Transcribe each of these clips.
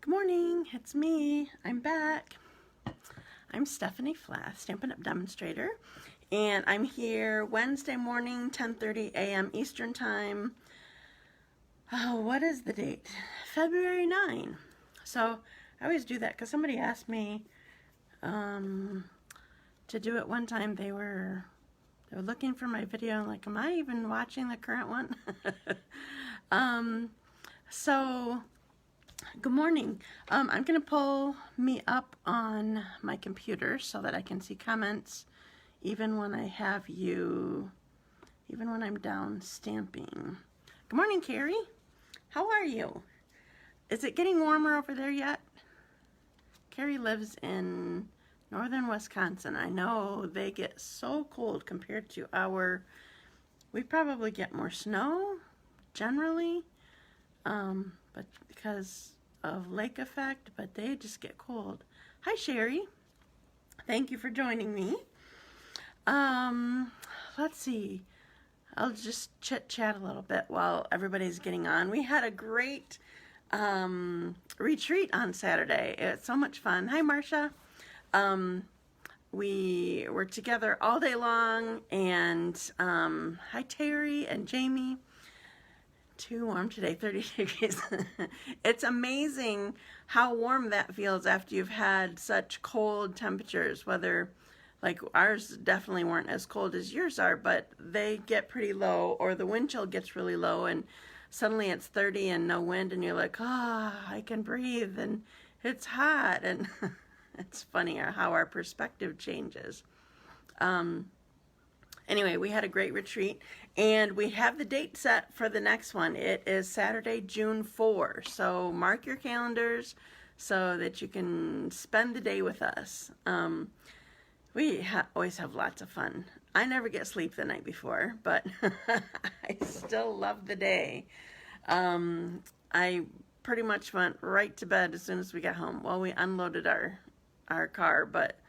Good morning, it's me. I'm back. I'm Stephanie Flath, Stampin' Up! Demonstrator, and I'm here Wednesday morning, 10:30 a.m. Eastern Time. Oh, what is the date? February 9. So I always do that because somebody asked me to do it one time. They were looking for my video. I'm like, am I even watching the current one? So good morning. I'm going to pull me up on my computer so that I can see comments even when I have you, even when I'm down stamping. Good morning, Carrie. How are you? Is it getting warmer over there yet? Carrie lives in northern Wisconsin. I know they get so cold compared to we probably get more snow generally, but because of lake effect, but they just get cold. Hi, Sherry. Thank you for joining me. Let's see. I'll just chit-chat a little bit while everybody's getting on. We had a great retreat on Saturday. It's so much fun. Hi, Marcia. We were together all day long, and hi, Terri and Jamie. Too warm today, 30 degrees. It's amazing how warm that feels after you've had such cold temperatures, whether, like, ours definitely weren't as cold as yours are, but they get pretty low, or the wind chill gets really low, and suddenly it's 30 and no wind, and you're like, I can breathe, and it's hot, and it's funny how our perspective changes. Anyway, we had a great retreat, and we have the date set for the next one. It is Saturday, June 4. So mark your calendars so that you can spend the day with us. We always have lots of fun. I never get sleep the night before, but I still love the day. I pretty much went right to bed as soon as we got home. Well, we unloaded our car, but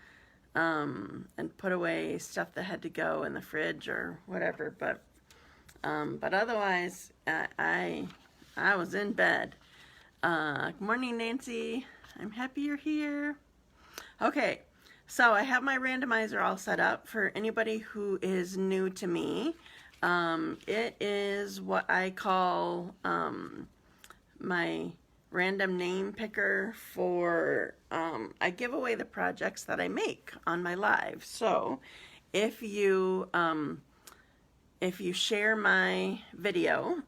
and put away stuff that had to go in the fridge or whatever, but otherwise I was in bed. Good morning, Nancy. I'm happy you're here. Okay, so I have my randomizer all set up for anybody who is new to me. It is what I call my random name picker for I give away the projects that I make on my live. So if you share my video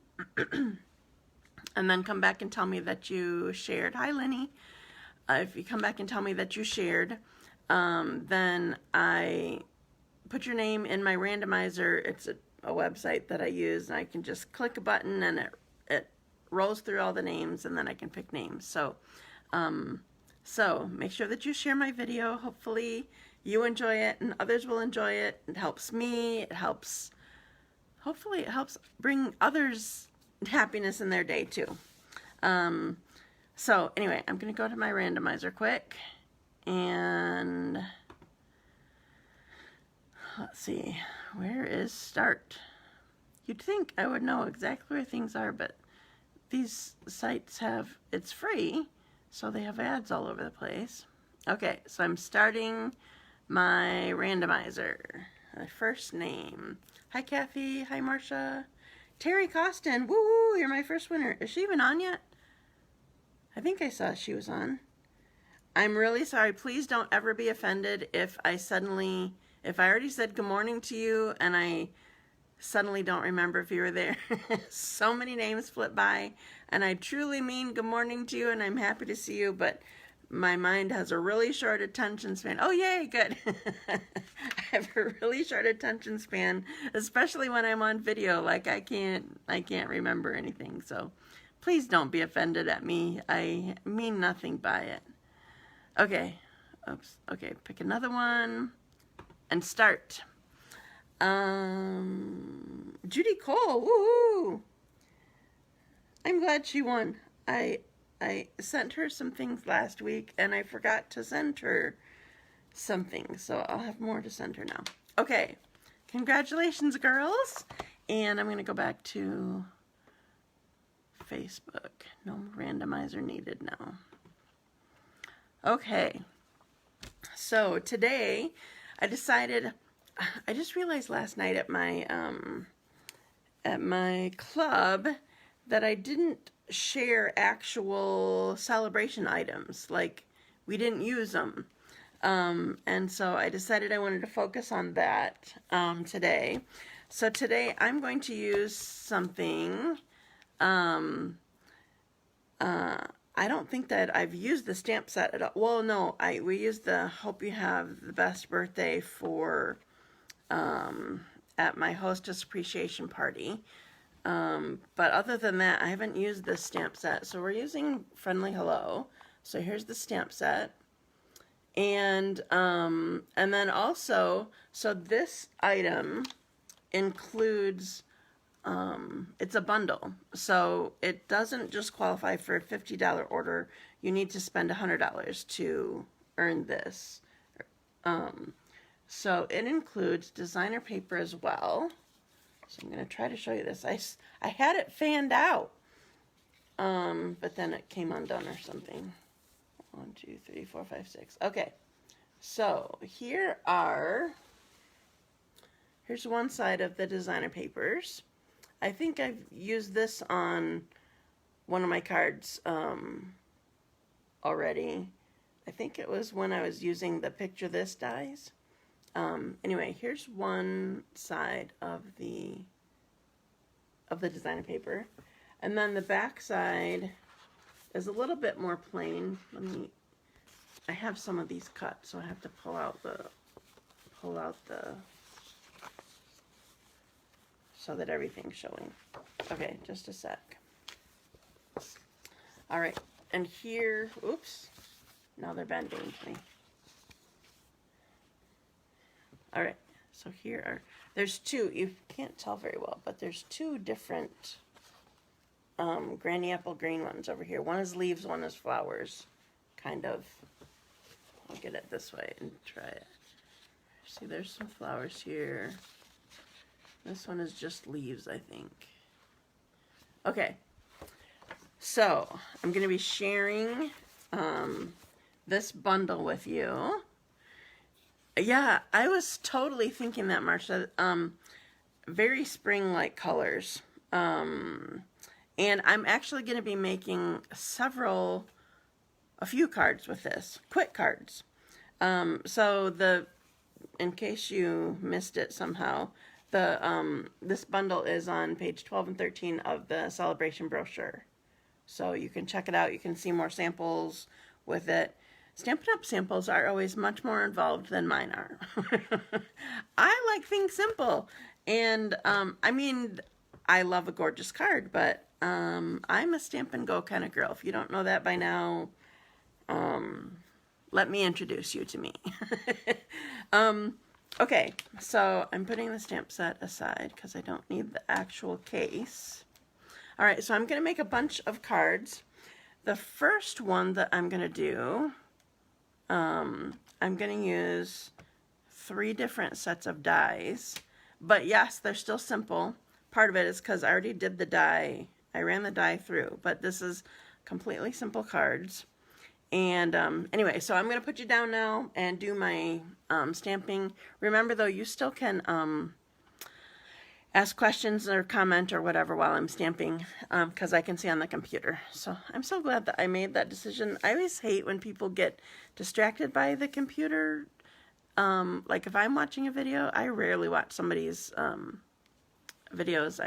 and then come back and tell me that you shared, hi Lenny, if you come back and tell me that you shared, then I put your name in my randomizer. It's a website that I use, and I can just click a button and it rolls through all the names, and then I can pick names. So so make sure that you share my video. Hopefully you enjoy it and others will enjoy it. It helps me. Hopefully it helps bring others happiness in their day too. So anyway, I'm gonna go to my randomizer quick, and let's see, where is start? You'd think I would know exactly where things are, but these sites it's free, so they have ads all over the place. Okay, so I'm starting my randomizer. My first name. Hi, Kathy. Hi, Marcia. Terri Kosten. Woo, you're my first winner. Is she even on yet? I think I saw she was on. I'm really sorry. Please don't ever be offended if I already said good morning to you and I suddenly don't remember if you were there. So many names flip by, and I truly mean good morning to you, and I'm happy to see you, but my mind has a really short attention span. Oh, yay, good. I have a really short attention span, especially when I'm on video. Like, I can't remember anything, so please don't be offended at me. I mean nothing by it. Okay. Oops. Okay, pick another one and start. Judy Cole, woohoo! I'm glad she won. I sent her some things last week, and I forgot to send her something, so I'll have more to send her now. Okay, congratulations, girls. And I'm going to go back to Facebook. No randomizer needed now. Okay, so today I decided, I just realized last night at my club that I didn't share actual celebration items. Like, we didn't use them. And so I decided I wanted to focus on that today. So today I'm going to use something. I don't think that I've used the stamp set at all. Well, no, we used the Hope You Have the Best Birthday for at my hostess appreciation party. But other than that, I haven't used this stamp set. So we're using Friendly Hello. So here's the stamp set. And then also, so this item includes, it's a bundle. So it doesn't just qualify for a $50 order. You need to spend $100 to earn this. So it includes designer paper as well. So I'm going to try to show you this. I had it fanned out, but then it came undone or something. 1, 2, 3, 4, 5, 6. Okay, so here's one side of the designer papers. I think I've used this on one of my cards already. I think it was when I was using the Picture This dies. Anyway, here's one side of the designer paper, and then the back side is a little bit more plain. I have some of these cut, so I have to pull out the so that everything's showing. Okay, just a sec. All right, and here, oops, now they're bending to me. All right, so there's two, you can't tell very well, but there's two different Granny Apple Green ones over here. One is leaves, one is flowers, kind of. I'll get it this way and try it. See, there's some flowers here. This one is just leaves, I think. Okay, so I'm going to be sharing this bundle with you. Yeah, I was totally thinking that, Marcia. Very spring-like colors. And I'm actually going to be making a few cards with this. Quick cards. So in case you missed it somehow, this bundle is on page 12 and 13 of the celebration brochure. So you can check it out. You can see more samples with it. Stampin' Up! Samples are always much more involved than mine are. I like things simple. And, I mean, I love a gorgeous card, but I'm a stamp and go kind of girl. If you don't know that by now, let me introduce you to me. Okay, so I'm putting the stamp set aside because I don't need the actual case. All right, so I'm going to make a bunch of cards. The first one that I'm going to do, I'm going to use 3 different sets of dies. But yes, they're still simple. Part of it is because I already did the die. I ran the die through, but this is completely simple cards. And anyway, so I'm going to put you down now and do my stamping. Remember, though, you still can ask questions or comment or whatever while I'm stamping, because I can see on the computer. So I'm so glad that I made that decision. I always hate when people get distracted by the computer. Like if I'm watching a video, I rarely watch somebody's videos.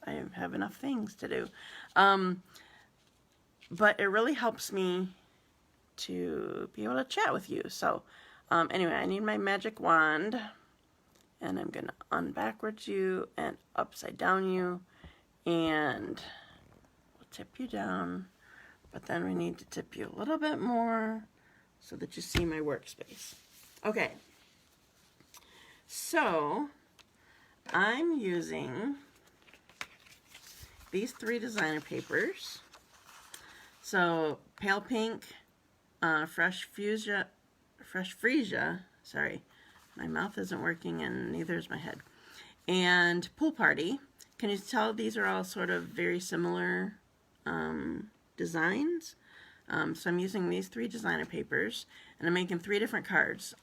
I have enough things to do. But it really helps me to be able to chat with you. So anyway, I need my magic wand, and I'm going to unbackwards you and upside down you, and we'll tip you down, but then we need to tip you a little bit more so that you see my workspace. Okay, so I'm using these 3 designer papers. So pale pink, fresh freesia, sorry, my mouth isn't working and neither is my head, and pool party. Can you tell these are all sort of very similar designs? So I'm using these 3 designer papers, and I'm making 3 different cards.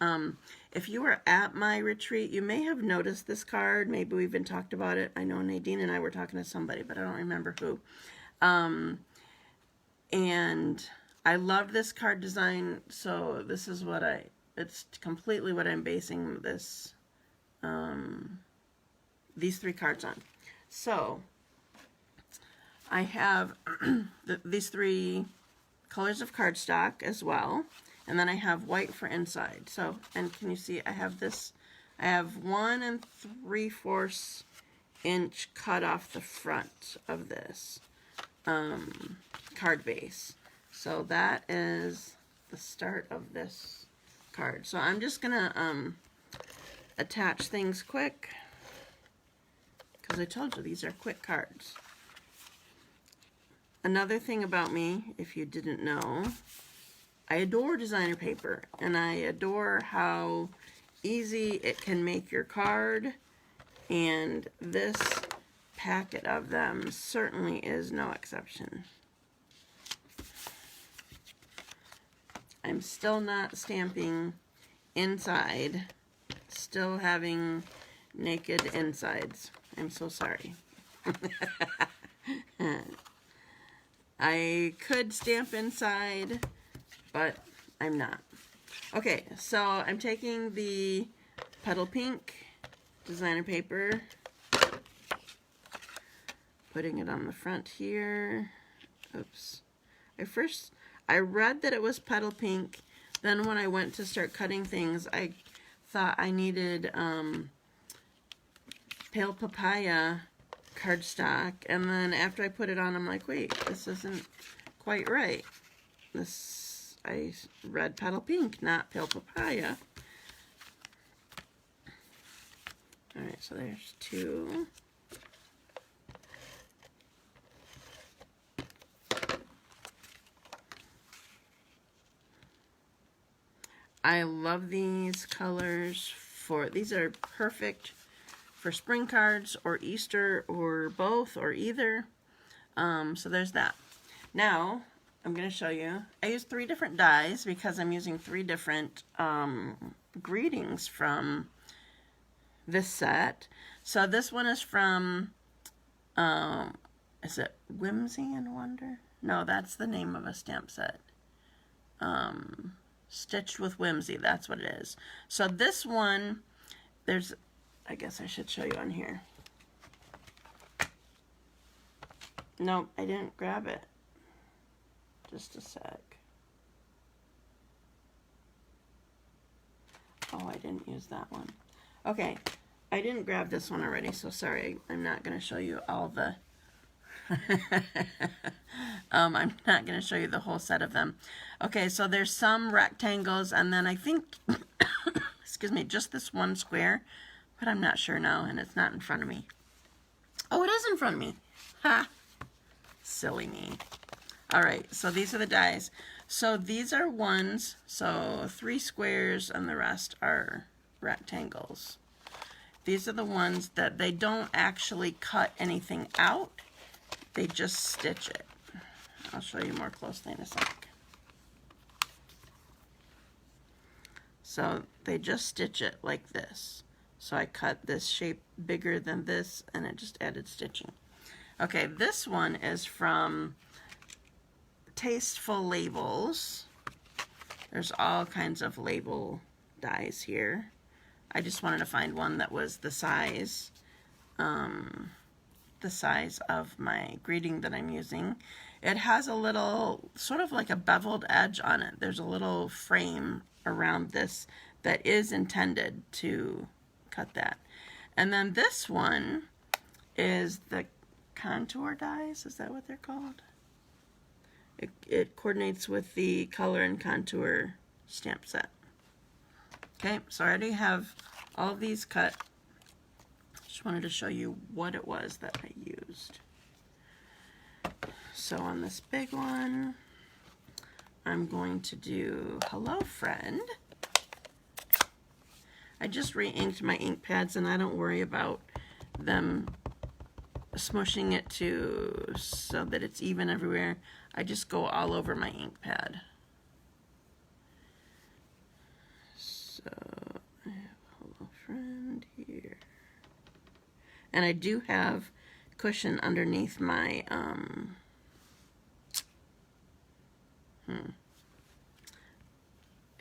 If you were at my retreat, you may have noticed this card. Maybe we even talked about it. I know Nadine and I were talking to somebody, but I don't remember who. And I love this card design, so this is what it's completely what I'm basing this, these 3 cards on. So I have these 3 colors of cardstock as well, and then I have white for inside. So, and can you see I have this, I have 1 3/4 inch cut off the front of this card base. So that is the start of this card. So I'm just gonna attach things quick, because I told you these are quick cards. Another thing about me, if you didn't know, I adore designer paper, and I adore how easy it can make your card, and this packet of them certainly is no exception. I'm still not stamping inside, still having naked insides. I'm so sorry. I could stamp inside, but I'm not. Okay, so I'm taking the Petal Pink designer paper, putting it on the front here. Oops. I read that it was Petal Pink. Then when I went to start cutting things, I thought I needed Pale Papaya cardstock, and then after I put it on, I'm like, wait, this isn't quite right. I read Petal Pink, not Pale Papaya. Alright, so there's 2. I love these colors these are perfect for spring cards or Easter or both or either. So there's that. Now I'm going to show you. I use 3 different dies because I'm using 3 different greetings from this set. So this one is from, is it Whimsy and Wonder? No, that's the name of a stamp set. Stitched with Whimsy, that's what it is. So this one, I guess I should show you on here. Nope, I didn't grab it. Just a sec. Oh, I didn't use that one. Okay, I didn't grab this one already, so sorry, I'm not going to show you all the... I'm not going to show you the whole set of them. Okay, so there's some rectangles, and then I think, excuse me, just this one square, but I'm not sure now, and it's not in front of me. Oh, it is in front of me. Ha! Silly me. All right, so these are the dies. So these are ones, so 3 squares, and the rest are rectangles. These are the ones that they don't actually cut anything out. They just stitch it. I'll show you more closely in a sec. So they just stitch it like this. So I cut this shape bigger than this, and it just added stitching. Okay, this one is from Tasteful Labels. There's all kinds of label dies here. I just wanted to find one that was the size of my greeting that I'm using. It has a little, sort of like a beveled edge on it. There's a little frame around this that is intended to cut that. And then this one is the contour dies. Is that what they're called? It coordinates with the color and contour stamp set. Okay, so I already have all of these cut. Just wanted to show you what it was that I used. So on this big one, I'm going to do Hello Friend. I just re-inked my ink pads, and I don't worry about them smushing it to so that it's even everywhere, I just go all over my ink pad. So I have Hello Friend here. And I do have cushion underneath my,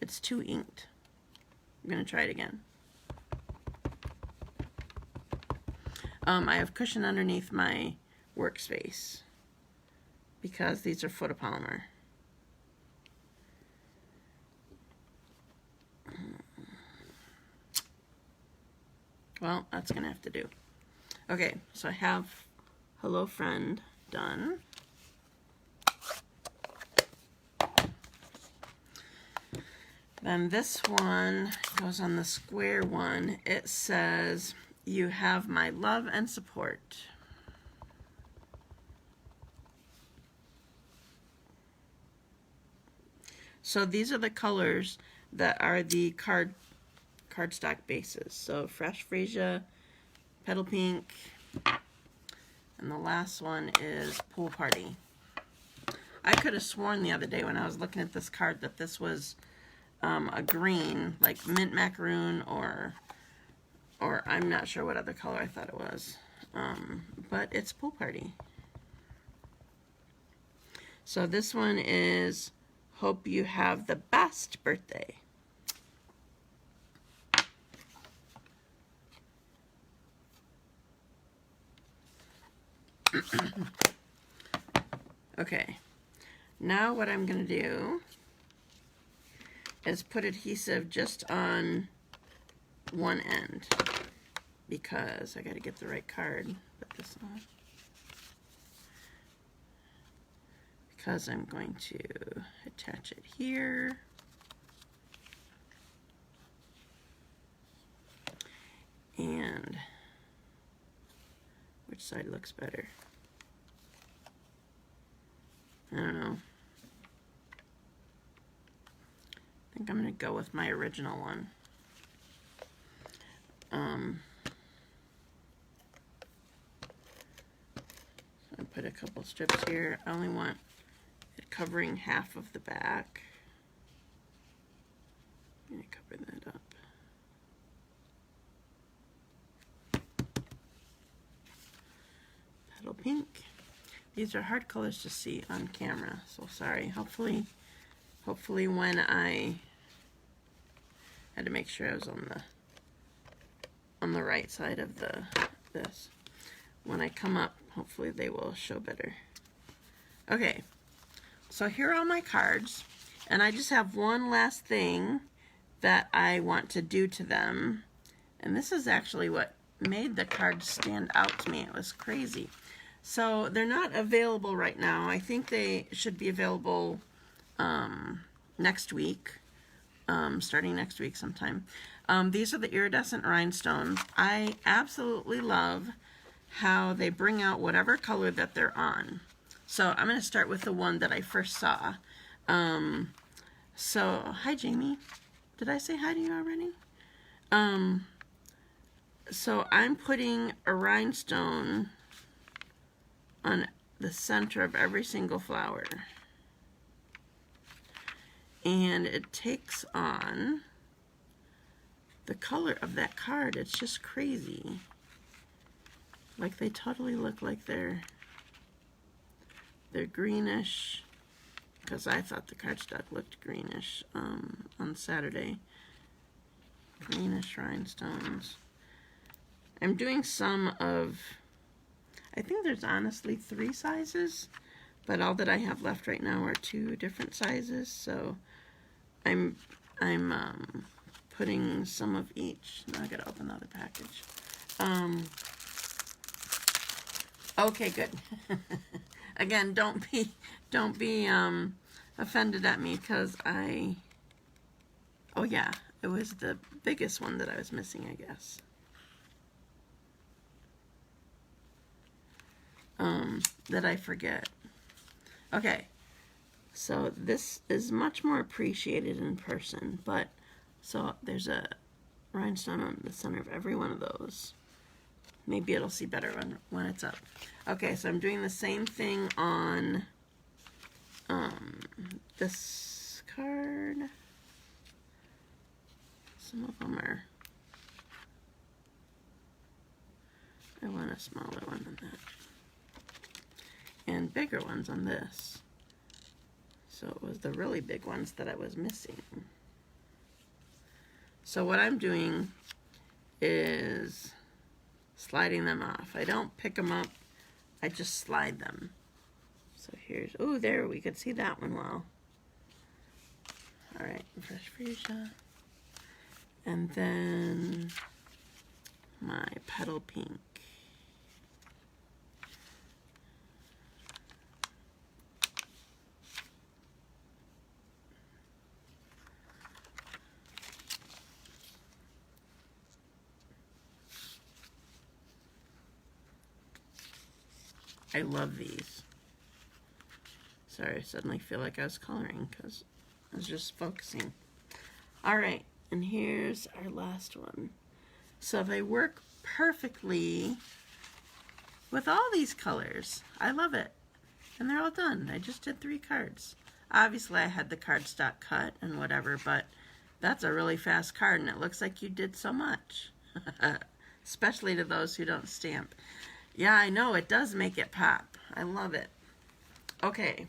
it's too inked. I'm going to try it again. I have cushion underneath my workspace because these are photopolymer. Well, that's going to have to do. Okay, so I have Hello Friend done. Then this one goes on the square one. It says, "You have my love and support." So these are the colors that are the cardstock bases. So Fresh Freesia, Petal Pink, and the last one is Pool Party. I could have sworn the other day when I was looking at this card that this was a green, like mint macaroon, or I'm not sure what other color I thought it was, but it's Pool Party. So this one is Hope You Have the Best Birthday. Okay, now what I'm going to do is put adhesive just on one end because I got to get the right card. Put this on because I'm going to attach it here. And which side looks better? I don't know. I think I'm going to go with my original one. So I put a couple strips here. I only want it covering half of the back. I'm going to cover that up. Petal Pink. These are hard colors to see on camera, so sorry. Hopefully when I had to make sure I was on the right side of this. When I come up, hopefully they will show better. Okay, so here are all my cards, and I just have one last thing that I want to do to them, and this is actually what made the cards stand out to me. It was crazy. So they're not available right now. I think they should be available next week, starting next week sometime. These are the iridescent rhinestones. I absolutely love how they bring out whatever color that they're on. So I'm going to start with the one that I first saw. So, hi Jamie. Did I say hi to you already? So I'm putting a rhinestone on the center of every single flower. And it takes on the color of that card. It's just crazy. Like they totally look like they're greenish, because I thought the cardstock looked greenish on Saturday. Greenish rhinestones. I'm doing some of, I think there's honestly 3 sizes, but all that I have left right now are 2 different sizes, so I'm putting some of each. Now I gotta open the other package. Okay, good. Again, don't be offended at me, because oh yeah, it was the biggest one that I was missing, I guess. That I forget. Okay, so this is much more appreciated in person, but so there's a rhinestone on the center of every one of those. Maybe it'll see better when it's up. Okay, so I'm doing the same thing on this card. Some of them are, I want a smaller one than that. And bigger ones on this. So it was the really big ones that I was missing. So what I'm doing is sliding them off. I don't pick them up, I just slide them. So here's, oh, there, we could see that one well. All right, fresh freesia. And then my petal pink. I love these. Sorry, I suddenly feel like I was coloring because I was just focusing. All right, and here's our last one. So they work perfectly with all these colors. I love it. And they're all done. I just did 3 cards. Obviously, I had the cardstock cut and whatever, but that's a really fast card, and it looks like you did so much. Especially to those who don't stamp. Yeah, I know, it does make it pop. I love it. Okay,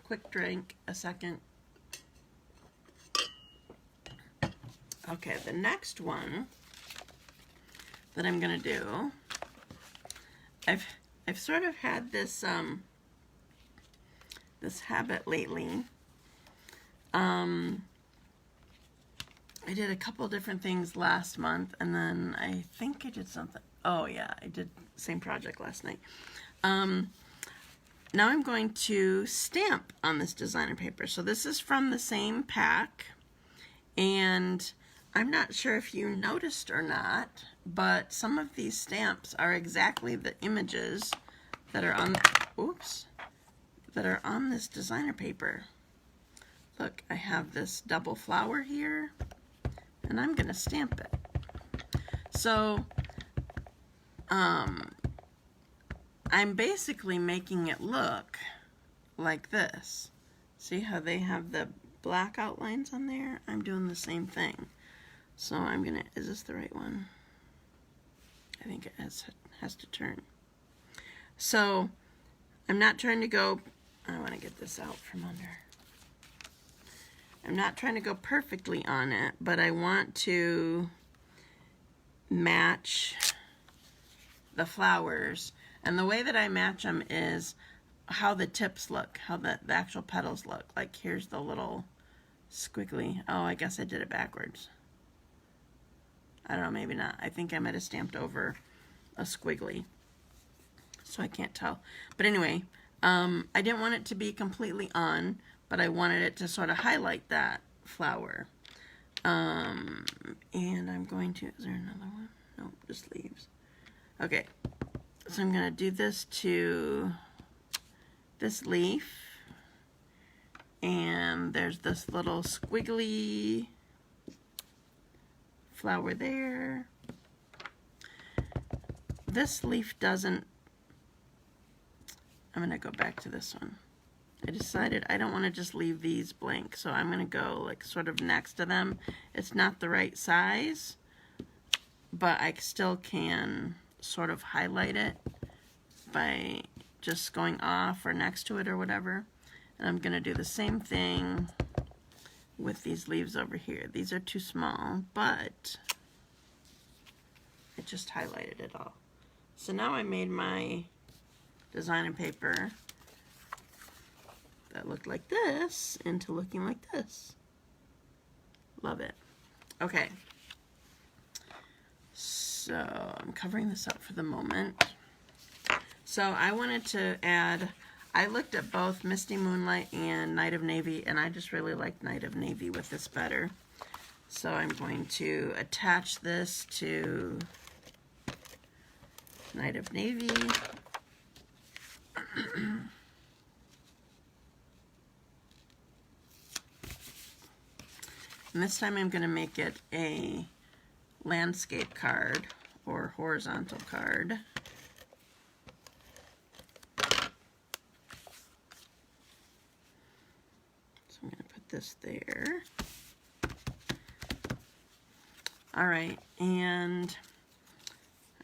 quick drink, a second. Okay, the next one that I'm gonna do, I've sort of had this this habit lately. I did a couple different things last month, and then I think I did something. Oh yeah, I did the same project last night. Now I'm going to stamp on this designer paper. So this is from the same pack, and I'm not sure if you noticed or not, but some of these stamps are exactly the images that are on, oops, that are on this designer paper. Look, I have this double flower here, and I'm gonna stamp it. So, I'm basically making it look like this. See how they have the black outlines on there? I'm doing the same thing. So I'm gonna, is this the right one? I think it has to turn. So I'm not trying to go, I wanna get this out from under. I'm not trying to go perfectly on it, but I want to match the flowers. And the way that I match them is how the tips look, how the actual petals look. Like here's the little squiggly. Oh, I guess I did it backwards. I don't know, maybe not. I think I might have stamped over a squiggly, so I can't tell. But anyway, I didn't want it to be completely on, but I wanted it to sort of highlight that flower. And I'm going to, is there another one? No, just leaves. Okay, so I'm gonna do this to this leaf. And there's this little squiggly flower there. This leaf doesn't, I'm gonna go back to this one. I decided I don't want to just leave these blank, so I'm gonna go like sort of next to them. It's not the right size, but I still can sort of highlight it by just going off or next to it or whatever. And I'm gonna do the same thing with these leaves over here. These are too small, but I just highlighted it all. So now I made my designer paper that looked like this into looking like this. Love it. Okay. So I'm covering this up for the moment. So I wanted to add, I looked at both Misty Moonlight and Night of Navy, and I just really like Night of Navy with this better. So I'm going to attach this to Night of Navy. And this time I'm going to make it a landscape card or horizontal card. So I'm going to put this there. All right, and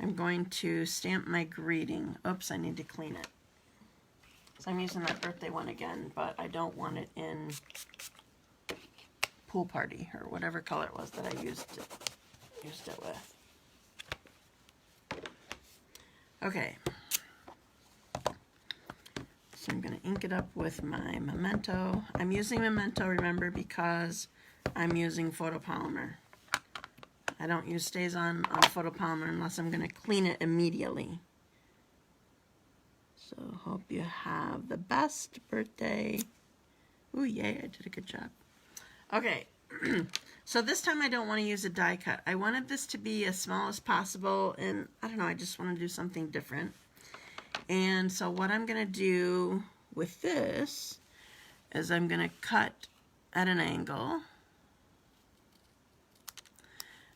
I'm going to stamp my greeting. Oops, I need to clean it. So I'm using that birthday one again, but I don't want it in Pool Party or whatever color it was that I used it with. Okay. So I'm going to ink it up with my Memento. I'm using Memento, remember, because I'm using photopolymer. I don't use StazOn on photopolymer unless I'm going to clean it immediately. So hope you have the best birthday. Ooh, yay, I did a good job. Okay, so this time I don't want to use a die cut. I wanted this to be as small as possible, and I don't know, I just want to do something different. And so what I'm going to do with this is I'm going to cut at an angle.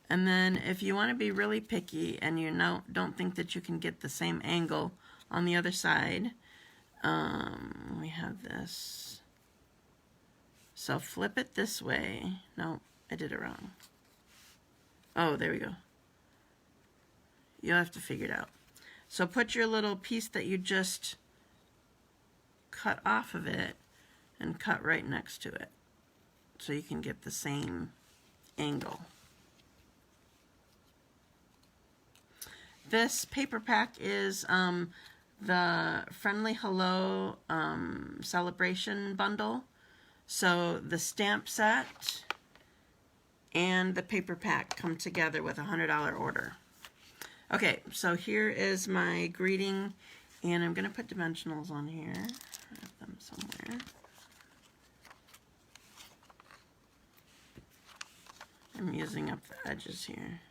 And then if you want to be really picky and you don't think that you can get the same angle on the other side, we have this. So flip it this way. No, I did it wrong. Oh, there we go. You'll have to figure it out. So put your little piece that you just cut off of it and cut right next to it so you can get the same angle. This paper pack is the Friendly Hello Celebration bundle. So the stamp set and the paper pack come together with a $100 order. Okay, so here is my greeting, and I'm going to put dimensionals on here. I have them somewhere. I'm using up the edges here,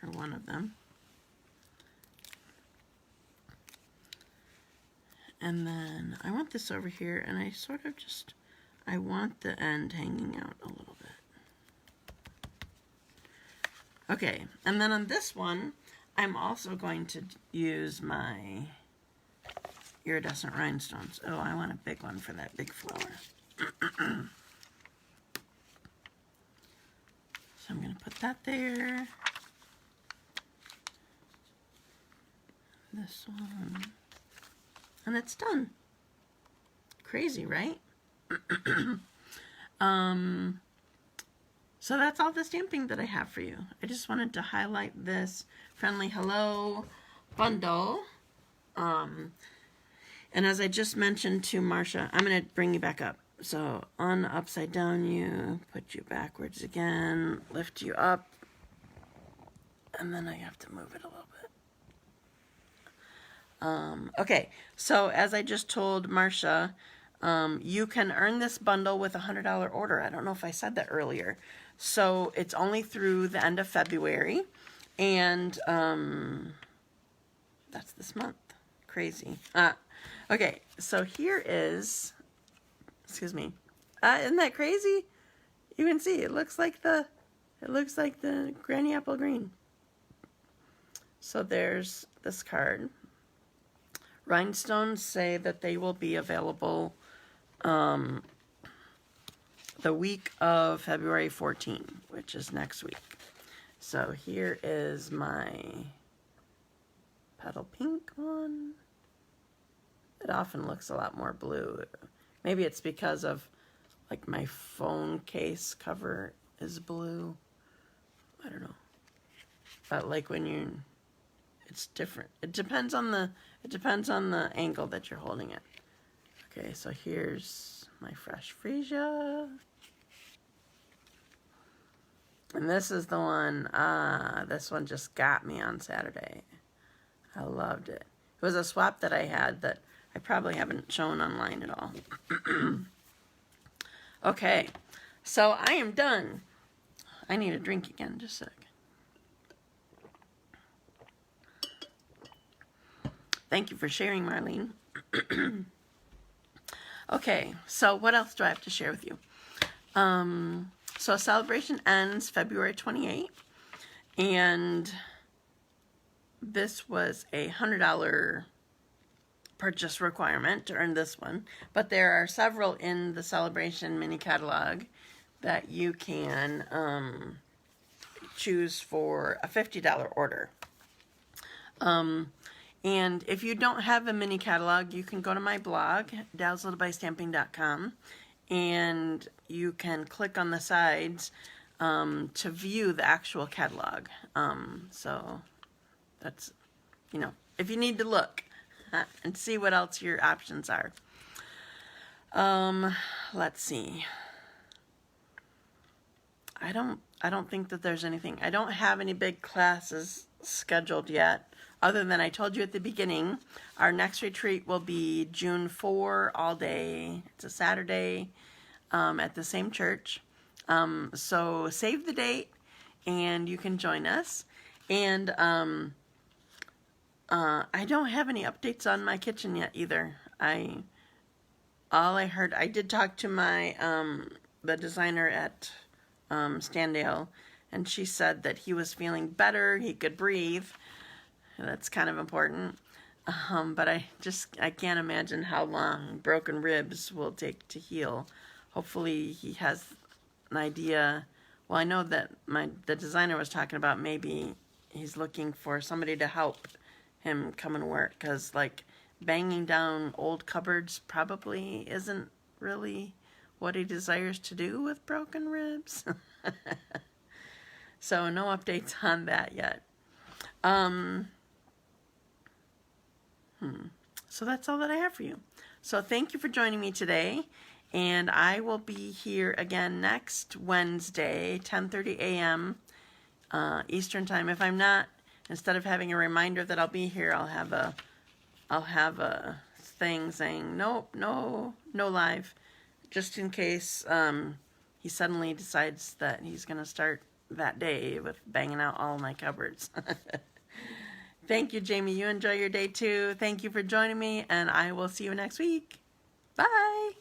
or one of them. And then I want this over here, and I sort of just, I want the end hanging out a little bit. Okay, and then on this one, I'm also going to use my iridescent rhinestones. Oh, I want a big one for that big flower. So I'm going to put that there. This one. And it's done. Crazy, right? So that's all the stamping that I have for you. I just wanted to highlight this Friendly Hello bundle. And as I just mentioned to Marcia, I'm going to bring you back up. So on the upside down you, put you backwards again, lift you up, and then I have to move it a little bit. Okay, so as I just told Marcia, you can earn this bundle with a $100 order. I don't know if I said that earlier. So it's only through the end of February, and that's this month. Crazy. Okay, so here is, excuse me, isn't that crazy? You can see it looks like the Granny Apple Green. So there's this card. Rhinestones say that they will be available the week of February 14, which is next week. So here is my petal pink one. It often looks a lot more blue. Maybe it's because of like my phone case cover is blue. I don't know. But like when you, it's different. It depends on the angle that you're holding it. Okay, so here's my fresh freesia. And this is the one, this one just got me on Saturday. I loved it. It was a swap that I had that I probably haven't shown online at all. Okay, so I am done. I need a drink again, just a sec. Thank you for sharing, Marlene. Okay, so what else do I have to share with you? So celebration ends February 28th, and this was a $100 purchase requirement to earn this one, but there are several in the Celebration mini catalog that you can choose for a $50 order. And if you don't have a mini catalog, you can go to my blog, dazzledbystamping.com, and you can click on the sides to view the actual catalog. So that's, you know, if you need to look and see what else your options are. Let's see. I don't think that there's anything. I don't have any big classes scheduled yet, other than I told you at the beginning, our next retreat will be June 4 all day. It's a Saturday at the same church. So save the date and you can join us. And I don't have any updates on my kitchen yet either. All I heard, I did talk to my the designer at Standale, and she said that he was feeling better, he could breathe. That's kind of important. But I can't imagine how long broken ribs will take to heal. Hopefully he has an idea. Well, I know that the designer was talking about maybe he's looking for somebody to help him come and work, because like banging down old cupboards probably isn't really what he desires to do with broken ribs. So no updates on that yet. So that's all that I have for you. So thank you for joining me today, and I will be here again next Wednesday, 10:30 a.m. Eastern time. If I'm not, instead of having a reminder that I'll be here, I'll have a thing saying no live, just in case he suddenly decides that he's gonna start that day with banging out all my cupboards. Thank you, Jamie. You enjoy your day too. Thank you for joining me, and I will see you next week. Bye.